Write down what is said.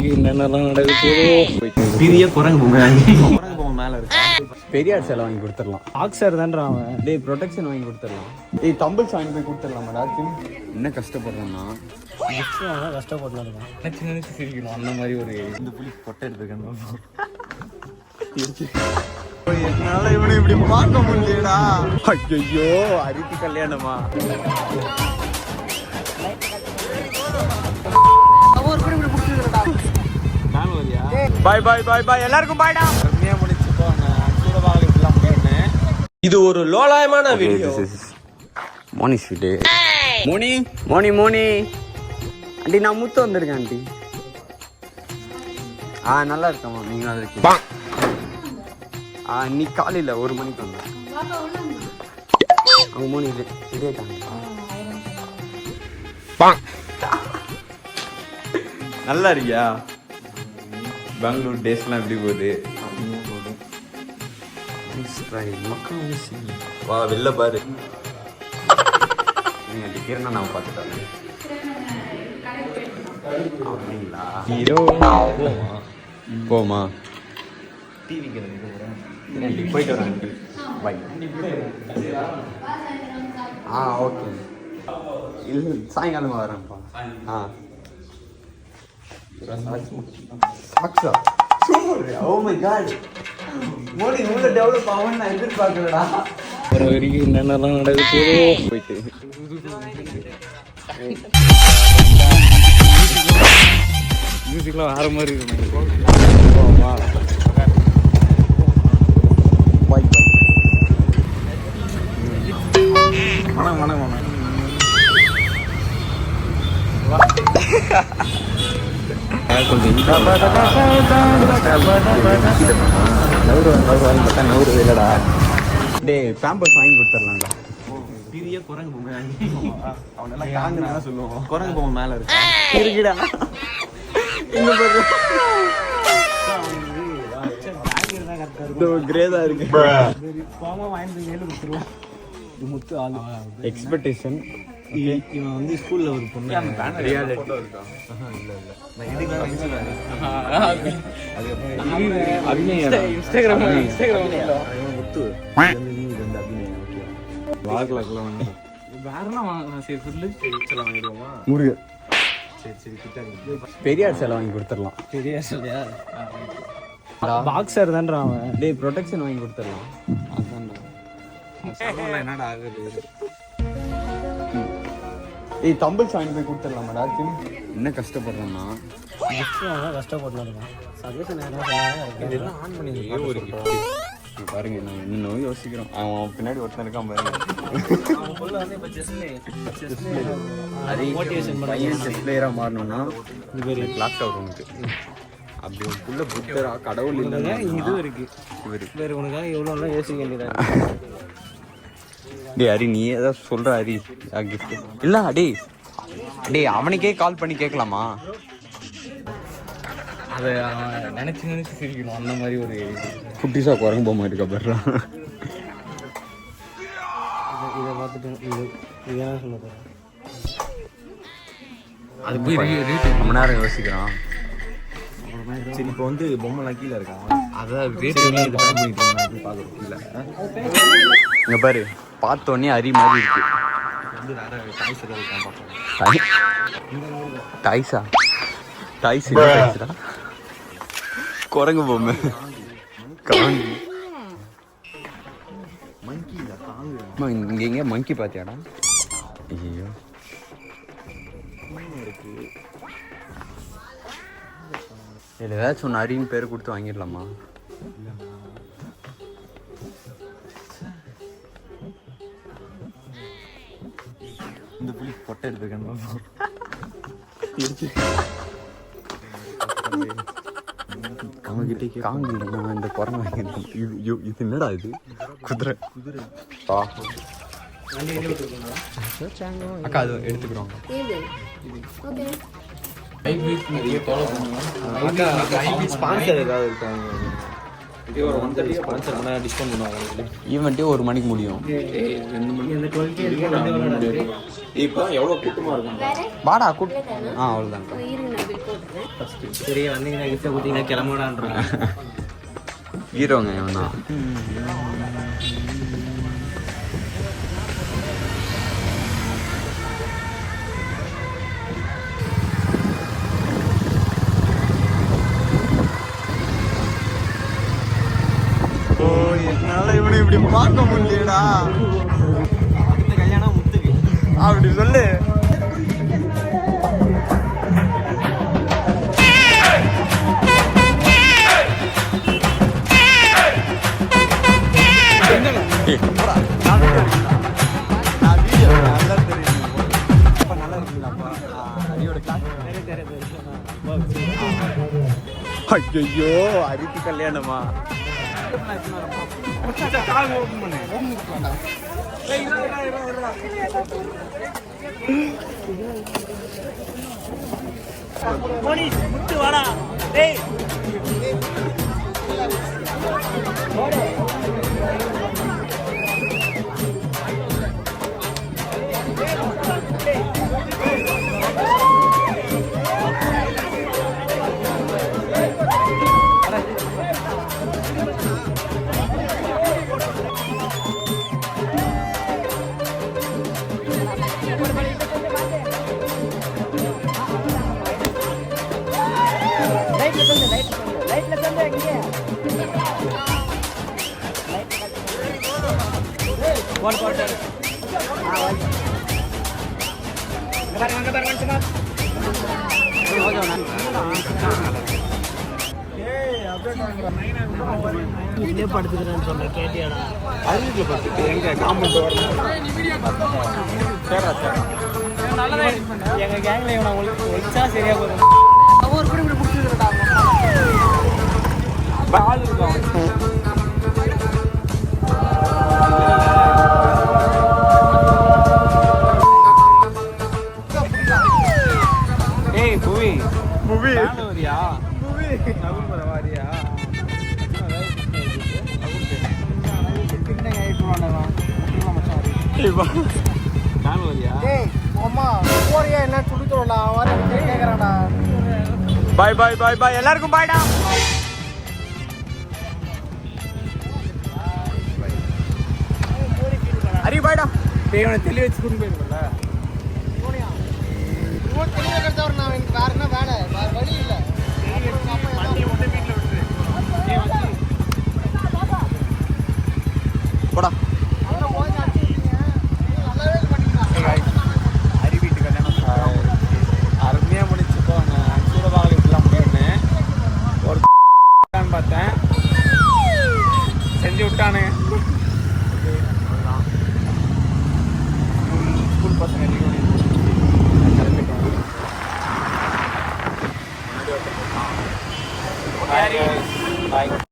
என்னென்னலாம் நடக்குது. பெரிய குரங்கு பொம்மை மேல இருக்கு. பெரியார் சேலை வாங்கி கொடுத்துடலாம். ஆக்சர் தான்டா அவன். டேய் ப்ரொடெக்ஷன் வாங்கி கொடுத்துடலாம். டேய் தம்பிள்ஸ் வாங்கி போய் கொடுத்துடலாமாடா. என்ன கஷ்டப்படுறேன்னா கஷ்டப்படலாம் நினைச்சு சிரிக்கணும். அந்த மாதிரி ஒரு இந்த புலி பொட்டை எடுத்துருக்கேன். என்னால இவனை இப்படி பார்க்க முடியலடா. ஐயோ அரிசி கல்யாணமா. பாய் பாய் பாய் பாய் எல்லாருக்கும் பாய்டா. இது ஒரு லோலாயமான video. Moni sweet. Moni Moni Moni aunty நான் முத்து வந்திருக்கேன் ஆண்டி. நல்லா இருக்கேம்மா. நீங்க நல்லா இருக்கீங்க? நீ காலையில் 1 மணிக்கு வந்தேன். அவங்க மோனி ரெடி ஆயிட்டாங்க. நல்லா இருக்கியா? பெங்களூர் டேஸ்லாம் எப்படி போகுது? வா வெளில பாரு. நீங்கள் டிக்கெட்னா நான் பார்த்துட்டேன். அப்படிங்களா? ஹீரோ போமா டிவிக்கு போயிட்டு வரேன். பை. ஓகே. இல்லை சாயங்காலமாக வரேன்ப்பா. சாக்ஸா super. Oh my god. Modi இவ்வளோ டெவலப் ஆகும்னு நான் எதிர்பார்க்கலடா. ஒரு வரைக்கும் என்னென்னலாம் நடக்குது. போயிட்டு மியூசிக்லாம் வேற மாதிரி இருக்கு. வணக்கம் வணக்கம் வணக்கம். டே பேம்பர்ஸ் வாங்கி கொடுத்துடலாம்டா. பெரிய குரங்கு பொம்மை அவனெல்லாம் காங்குன்னு சொல்லுவோம். குரங்கு பொம்மை மேல இருக்கு. இருக்குடா. கிரேதா இருக்கு. எக்ஸ்பெக்டேஷன். இவன் வந்து ஸ்கூல்ல ஒரு பொண்ணு பெரியார் சேலை வாங்கி கொடுத்துடலாம். பெரியார் சேலையா? பாக்ஸர் தான்டா அவன். டேய் ப்ரொடெக்ஷன் வாங்கி கொடுத்துடலாம். என்னடா ஆகுது? ஏய் தம்பிள்ஸ் வாங்கி போய் கொடுத்துடலாமாடா. என்ன கஷ்டப்படுறேன்னா கஷ்டப்படலாம். இதெல்லாம் ஆன் பண்ணி ஒரு பாருங்க. நான் இன்னும் யோசிக்கிறோம். அவன் பின்னாடி ஒருத்தன் இருக்கான் பாருங்க. செஸ் பிளேயரா மாறணும்னா கிளாக் டவர் உனக்கு அப்படி உனக்குள்ள புத்தரா கடவுள் இல்லைன்னா இதுவும் இருக்கு. வேற உனக்காக எவ்வளோ யோசிக்க வேண்டியதா? டே ஹரி நீ ஏதாவது சொல்ற ஹரி கிஃப்ட் இல்ல. டே அவனுக்கே கால் பண்ணி கேட்கலாமா? அதை நினைச்சு சிரிக்கணும். அந்த மாதிரி ஒரு குட்டிஸா குரங்கு போக மாதிரி இருக்கா பாரு. இதை பார்த்துட்டு இது என்ன சொல்ல போகிறேன்? அது போய் ரொம்ப நேரம் யோசிக்கிறான். சரி இப்போ வந்து பொம்மைலாம் கீழே இருக்கான். அதான் ரேட் பார்க்குறோம். இல்லை இங்க பாரு பார்த்தோன்னே அரி மாதிரி இருக்கு. வந்து வேற டாய்ஸ் ஏதாவது இருக்கான்னு பார்ப்போம். டாய்ஸா? டாய்ஸ் குரங்கு பொம்மை காங்கி. இங்க எங்க மங்கி பாத்தியாடா? ஐயோ இதில் ஏதாச்சும் ஒன்று அரின்னு பேர் கொடுத்து வாங்கிடலாமா? இந்த புலி பொட்டை எடுத்துருக்கேன். காங்கி நான் இந்த குரங்கு வாங்கியிருக்கேன். இது என்னடா இது? குதிரை. அக்கா அது எடுத்துக்கிறோம். ஸ்பான்சர் ஏதாவது இருக்காங்க? ஒரு 130 ஸ்பான்சர் பண்ணால் டிஸ்கவுண்ட் பண்ணுவாங்க. ஈவெண்ட்டே 1 மணிக்கு முடியும். 2 மணிக்கு இப்போ எவ்வளோ கூட்டமாக இருக்கும்? வாடா அவ்வளோதான். சரி வந்தீங்கன்னா கிட்ட கொடுத்தீங்கன்னா கிளம்புடான்றாங்க. ஹீரோங்க இவனா. ஓ என்னால இவனை இப்படி பார்க்க முடியலடா. கல்யாணம் முத்துக்கு அப்படி சொல்லு. ஐயோ அரிக்கு கல்யாணமா? முத்து வாடா டேய். படுத்துக்கிறேன்னு சொன்ன கேட்டியாடா? அறிவிக்கல பார்த்துட்டு எங்க காமெண்ட் வரணும். எங்க கேங்ல இவனை உங்களுக்கு வச்சா சரியா போதும். ஒரு படி இப்படி முடிச்சுக்கிறடா. ஆள் இருக்கும். ஏய் புவி மூவி வரியா? மூவி நகுல் வரியா? பாய் பாய் பாய் பாய் எல்லாருக்கும் பாய்டா. ஹரி பாய்டா. தெளி வச்சு கூட்டு போயிருக்கல. வழி இல்லை. போடா. ஹரி வீட்டு கல்யாணம் அருமையா முடிச்சு போங்க. சூடபாகல இப்படிலாம் முடியும்னு ஒரு பார்த்தேன், செஞ்சு விட்டானு. ஸ்கூல் பசங்க கிளம்பிட்டோம்.